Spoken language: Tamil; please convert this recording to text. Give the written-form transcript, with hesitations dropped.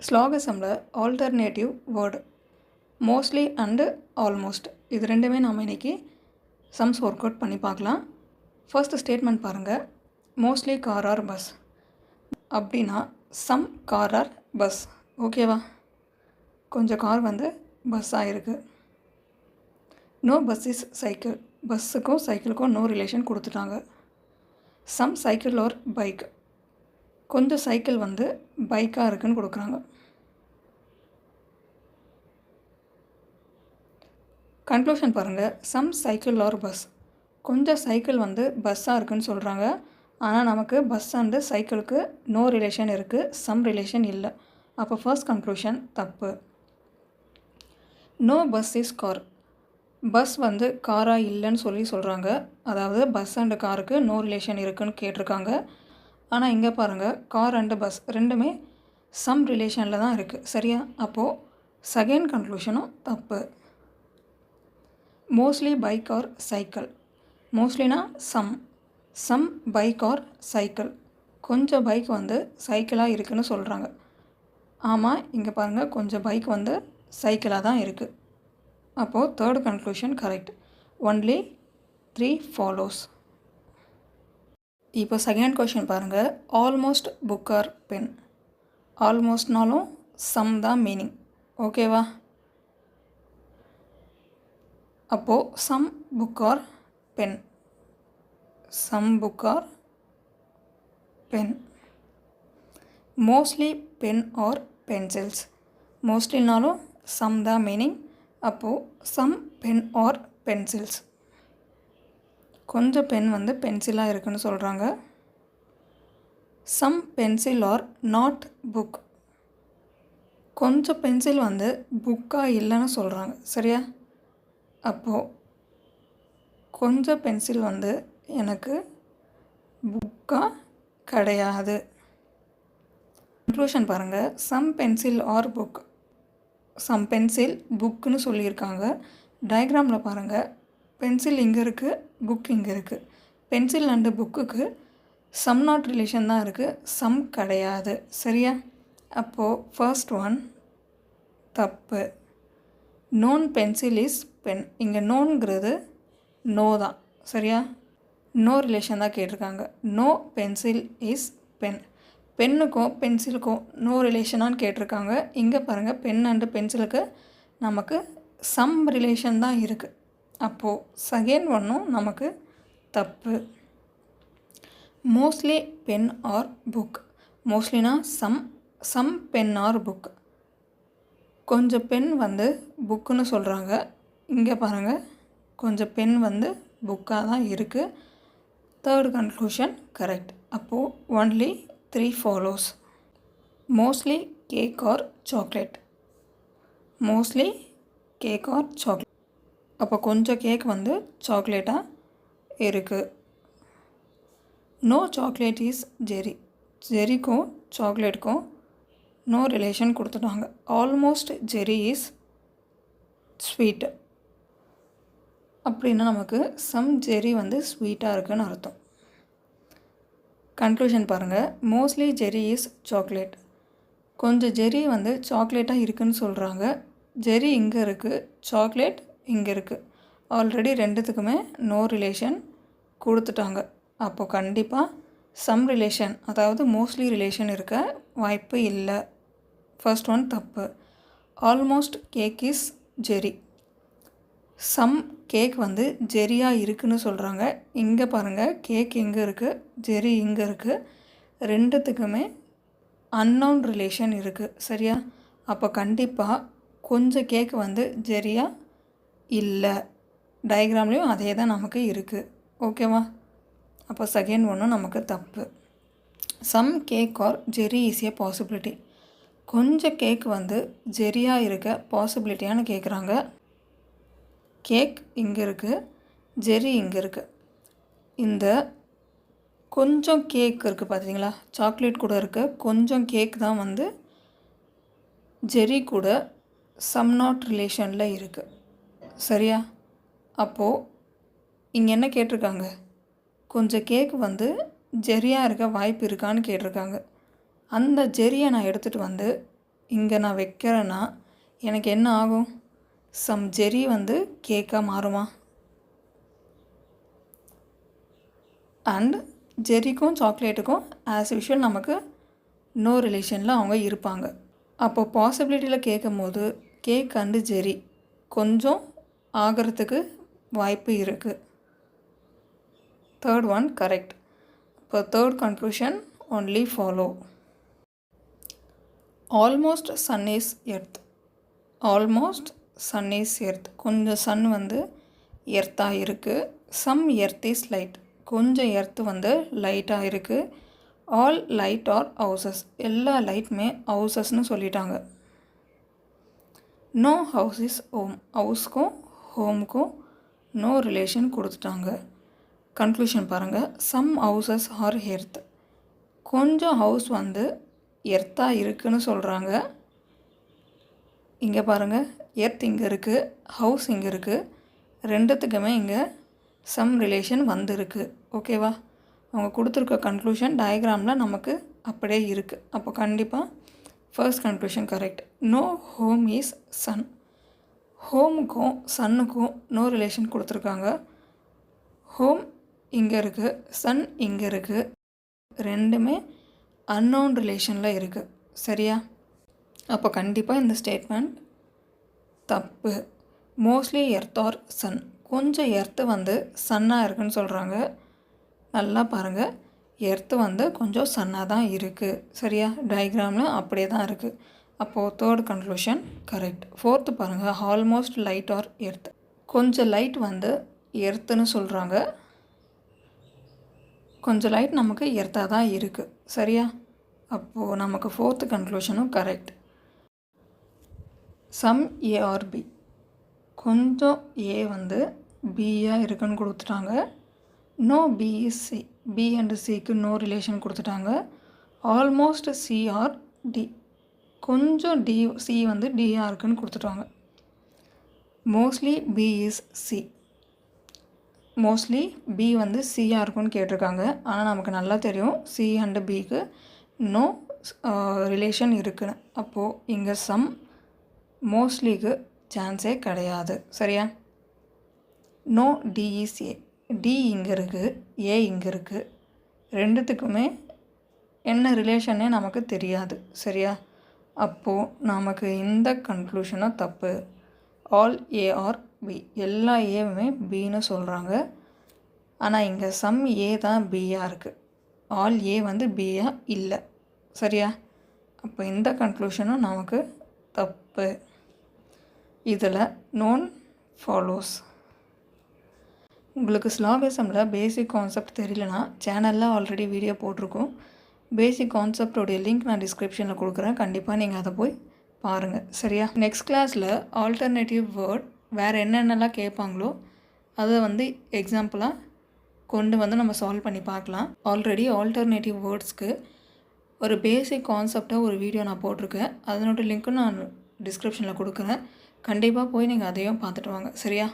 ஸ்லாகிசமில் alternative word mostly and almost இது ரெண்டுமே நாம் இன்றைக்கி சம்ஸ் ஒர்க் அவுட் பண்ணி பார்க்கலாம். ஃபர்ஸ்ட் ஸ்டேட்மெண்ட் பாருங்கள். மோஸ்ட்லி கார் ஆர் பஸ் அப்படின்னா சம் கார் ஆர் பஸ். ஓகேவா? கொஞ்சம் கார் வந்து பஸ்ஸாக இருக்குது. No bus is cycle. பஸ்ஸுக்கும் சைக்கிளுக்கும் நோ ரிலேஷன் கொடுத்துட்டாங்க. Some cycle are bike. கொஞ்சம் சைக்கிள் வந்து பைக்காக இருக்குதுன்னு கொடுக்குறாங்க. கன்க்ளூஷன் பாருங்கள். Some cycle are bus. கொஞ்சம் சைக்கிள் வந்து பஸ்ஸாக இருக்குதுன்னு சொல்கிறாங்க. ஆனால் நமக்கு பஸ் அண்டு சைக்கிளுக்கு நோ ரிலேஷன் இருக்குது, சம் ரிலேஷன் இல்லை. அப்போ ஃபர்ஸ்ட் கன்க்ளூஷன் தப்பு. No bus is car. Bus வந்து காராக இல்லைன்னு சொல்கிறாங்க. அதாவது பஸ் அண்டு காருக்கு நோ ரிலேஷன் இருக்குதுன்னு கேட்டிருக்காங்க. ஆனால் இங்கே பாருங்கள், கார் அண்டு பஸ் ரெண்டுமே சம் ரிலேஷனில் தான் இருக்குது. சரியா? அப்போது செகண்ட் கன்க்ளூஷனும் தப்பு. Mostly bike are cycle. மோஸ்ட்லினா சம் பைக் ஆர் சைக்கிள். கொஞ்சம் பைக் வந்து சைக்கிளாக இருக்குதுன்னு சொல்கிறாங்க. ஆமாம், இங்கே பாருங்கள், கொஞ்சம் பைக் வந்து சைக்கிளாக தான் இருக்குது. அப்போது third conclusion correct. Only 3 follows. இப்போ செகண்ட் கொஷின் பாருங்கள். Almost book are pen. ஆல்மோஸ்ட்னாலும் சம் தான் மீனிங். ஓகேவா? அப்போது some book are pen. Some book are pen. Mostly pen are pencils. மோஸ்ட்லினாலும் சம் தான் மீனிங். அப்போது சம் பென் ஆர் பென்சில்ஸ். கொஞ்சம் பென் வந்து பென்சிலாக இருக்குதுன்னு சொல்கிறாங்க. Some pencil are not book. கொஞ்சம் பென்சில் வந்து புக்காக இல்லைன்னு சொல்கிறாங்க. சரியா? அப்போது கொஞ்சம் பென்சில் வந்து எனக்கு புக்காக கிடையாது. கன்க்ளூஷன் பாருங்கள். Some pencil are book. Some pencil புக்குன்னு சொல்லியிருக்காங்க. டயக்ராமில் பாருங்கள், பென்சில் இங்கே இருக்குது, புக் இங்கே இருக்குது. பென்சில் அண்டு புக்குக்கு சம் நாட் ரிலேஷன் தான் இருக்குது, சம் கிடையாது. சரியா? அப்போது ஃபர்ஸ்ட் ஒன் தப்பு. None pencil is pen. இங்கே நோன்கிறது நோ தான். சரியா? நோ ரிலேஷன் தான் கேட்டிருக்காங்க. No pencil is pen. பென்னுக்கும் பென்சிலுக்கும் நோ ரிலேஷனான்னு கேட்டிருக்காங்க. இங்கே பாருங்கள், பென் அண்டு பென்சிலுக்கு நமக்கு சம் ரிலேஷன் தான் இருக்குது. அப்போது செகண்ட் ஒன்றும் நமக்கு தப்பு. Mostly pen are book. மோஸ்ட்லினா சம் பென் ஆர் புக். கொஞ்சம் பென் வந்து புக்குன்னு சொல்கிறாங்க. இங்கே பாருங்கள், கொஞ்சம் பென் வந்து புக்காக தான் இருக்குது. Third conclusion correct. அப்போது only 3 follows. Mostly cake are chocolate. Mostly cake are chocolate. அப்போ கொஞ்சம் கேக் வந்து சாக்லேட்டாக இருக்குது. No chocolate is jelly. ஜெரிக்கும் சாக்லேட்டுக்கும் நோ ரிலேஷன் கொடுத்துட்டாங்க. Almost jelly is sweet. அப்படின்னா நமக்கு சம் ஜெரி வந்து ஸ்வீட்டாக இருக்குதுன்னு அர்த்தம். கன்க்ளூஷன் பாருங்கள். Mostly jerry is chocolate. கொஞ்சம் ஜெரி வந்து சாக்லேட்டாக இருக்குதுன்னு சொல்கிறாங்க. ஜெரி இங்கே இருக்குது, சாக்லேட் இங்கே இருக்குது. ஆல்ரெடி ரெண்டுத்துக்குமே நோ ரிலேஷன் கொடுத்துட்டாங்க. அப்போது கண்டிப்பாக சம் ரிலேஷன், அதாவது மோஸ்ட்லி ரிலேஷன் இருக்க வாய்ப்பு இல்லை. ஃபர்ஸ்ட் ஒன் தப்பு. Almost cake is jerry. Some cake வந்து ஜெரியாக இருக்குதுன்னு சொல்கிறாங்க. இங்கே பாருங்கள், கேக் எங்கே இருக்குது, ஜெரி இங்கே இருக்குது. ரெண்டுத்துக்குமே அன்னோன் ரிலேஷன் இருக்குது. சரியா? அப்போ கண்டிப்பாக கொஞ்சம் கேக் வந்து ஜெரியாக இல்லை. டயக்ராம்லேயும் அதே தான் நமக்கு இருக்குது. ஓகேவா? அப்போ செகண்ட் ஒன்றும் நமக்கு தப்பு. Some cake or jerry is a possibility. கொஞ்சம் கேக் வந்து ஜெரியாக இருக்க பாசிபிலிட்டியான்னு கேட்குறாங்க. கேக் இங்கே இருக்குது, ஜெரி இங்கே இருக்குது. இந்த கொஞ்சம் கேக் இருக்குது பார்த்தீங்களா, சாக்லேட் கூட இருக்க கொஞ்சம் கேக் தான் வந்து ஜெரி கூட சம் நாட் ரிலேஷனில் இருக்குது. சரியா? அப்போது இங்கே என்ன கேட்டிருக்காங்க, கொஞ்சம் கேக் வந்து ஜெரியாக இருக்க வாய்ப்பு இருக்கான்னு கேட்டிருக்காங்க. அந்த ஜெரியை நான் எடுத்துகிட்டு வந்து இங்கே நான் வைக்கிறேன்னா எனக்கு என்ன ஆகும்? சம் ஜெரி வந்து கேக்காக மாறுமா? அண்ட் ஜெரிக்கும் சாக்லேட்டுக்கும் ஆஸ் யூஷுவல் நமக்கு நோ ரிலேஷனில் அவங்க இருப்பாங்க. அப்போது பாசிபிலிட்டியில் கேட்கும் போது கேக் அண்டு ஜெரி கொஞ்சம் ஆகிறதுக்கு வாய்ப்பு இருக்குது. Third one correct. இப்போ third conclusion only follow. Almost sun is earth. Almost sun is earth. கொஞ்சம் சன் வந்து எர்த்தாக இருக்குது. Some earth is light. கொஞ்சம் எர்த்து வந்து லைட்டாக இருக்குது. All light are houses. எல்லா லைட்டுமே ஹவுசஸ்னு சொல்லிட்டாங்க. No house is home. ஹவுஸ்க்கும் ஹோமுக்கும் நோ ரிலேஷன் கொடுத்துட்டாங்க. கன்க்ளூஷன் பாருங்கள். Some houses are earth. கொஞ்சம் ஹவுஸ் வந்து எர்த்தாக இருக்குதுன்னு சொல்கிறாங்க. இங்கே பாருங்கள், எர்த் இங்கே இருக்குது, ஹவுஸ் இங்கே இருக்குது. ரெண்டுத்துக்குமே இங்கே சம் ரிலேஷன் வந்துருக்கு. ஓகேவா? அவங்க கொடுத்துருக்க கன்க்ளூஷன் டயக்ராமில் நமக்கு அப்படியே இருக்குது. அப்போ கண்டிப்பாக first conclusion correct. No home is sun. ஹோமுக்கும் சன்னுக்கும் நோ ரிலேஷன் கொடுத்துருக்காங்க. ஹோம் இங்கே இருக்குது, சன் இங்கே இருக்குது. ரெண்டுமே அன்னோன் ரிலேஷனில் இருக்குது. சரியா? அப்போ கண்டிப்பாக இந்த ஸ்டேட்மெண்ட் தப்பு. Mostly earth are sun. கொஞ்சம் எர்த்து வந்து சன்னாக இருக்குதுன்னு சொல்கிறாங்க. நல்லா பாருங்கள், எர்த்து வந்து கொஞ்சம் சன்னாக தான் இருக்குது. சரியா? டயக்ராமில் அப்படியே தான் இருக்குது. அப்போது தேர்ட் கன்க்ளூஷன் கரெக்ட். ஃபோர்த்து பாருங்கள், ஆல்மோஸ்ட் லைட் ஆர் எர்த். கொஞ்சம் லைட் வந்து எர்த்துன்னு சொல்கிறாங்க. கொஞ்சம் லைட் நமக்கு எர்த்தாக தான் இருக்குது. சரியா? அப்போது நமக்கு ஃபோர்த்து கன்க்ளூஷனும் correct. Some A are B. கொஞ்சம் ஏ வந்து பியாக இருக்குன்னு கொடுத்துட்டாங்க. No B is C. B and சிக்கு நோ ரிலேஷன் கொடுத்துட்டாங்க. Almost C are D. கொஞ்சம் டி சி வந்து டியாக இருக்குன்னு கொடுத்துட்டாங்க. Mostly B is C. Mostly B வந்து சியாக இருக்குன்னு கேட்டிருக்காங்க. ஆனால் நமக்கு நல்லா தெரியும் சி அண்டு பிக்கு நோ ரிலேஷன் இருக்குன்னு. அப்போது இங்கே சம் மோஸ்ட்லிக்கு சான்ஸே கிடையாது. சரியா? No D is A. D இங்கே இருக்குது, ஏ இங்கே இருக்குது. ரெண்டுத்துக்குமே என்ன ரிலேஷனே நமக்கு தெரியாது. சரியா? அப்போது நமக்கு இந்த கன்க்ளூஷனும் தப்பு. All A are B. எல்லா ஏவுமே பின்னு சொல்கிறாங்க. ஆனால் இங்கே சம் ஏ தான் பியாக இருக்குது. ஆல் ஏ வந்து பியாக இல்லை. சரியா? அப்போ இந்த கன்க்ளூஷனும் நமக்கு தப்பு. இதில் நோன் ஃபாலோஸ். உங்களுக்கு ஸ்லாகிசமில் பேசிக் கான்செப்ட் தெரியலனா சேனலில் ஆல்ரெடி வீடியோ போட்டிருக்கோம். பேசிக் கான்செப்டோடைய லிங்க் நான் டிஸ்கிரிப்ஷனில் கொடுக்குறேன். கண்டிப்பாக நீங்கள் அதை போய் பாருங்கள். சரியா? நெக்ஸ்ட் கிளாஸில் ஆல்டர்னேட்டிவ் வேர்ட் வேறு என்னென்னலாம் கேட்பாங்களோ அதை வந்து எக்ஸாம்பிளாக கொண்டு வந்து நம்ம சால்வ் பண்ணி பார்க்கலாம். ஆல்ரெடி ஆல்டர்னேட்டிவ் வேர்ட்ஸ்க்கு ஒரு பேசிக் கான்செப்டாக ஒரு வீடியோ நான் போட்டிருக்கேன். அதனோட லிங்க்கும் நான் டிஸ்கிரிப்ஷனில் கொடுக்குறேன். கண்டிப்பாக போய் நீங்கள் அதையும் பார்த்துட்டு வாங்க. சரியா?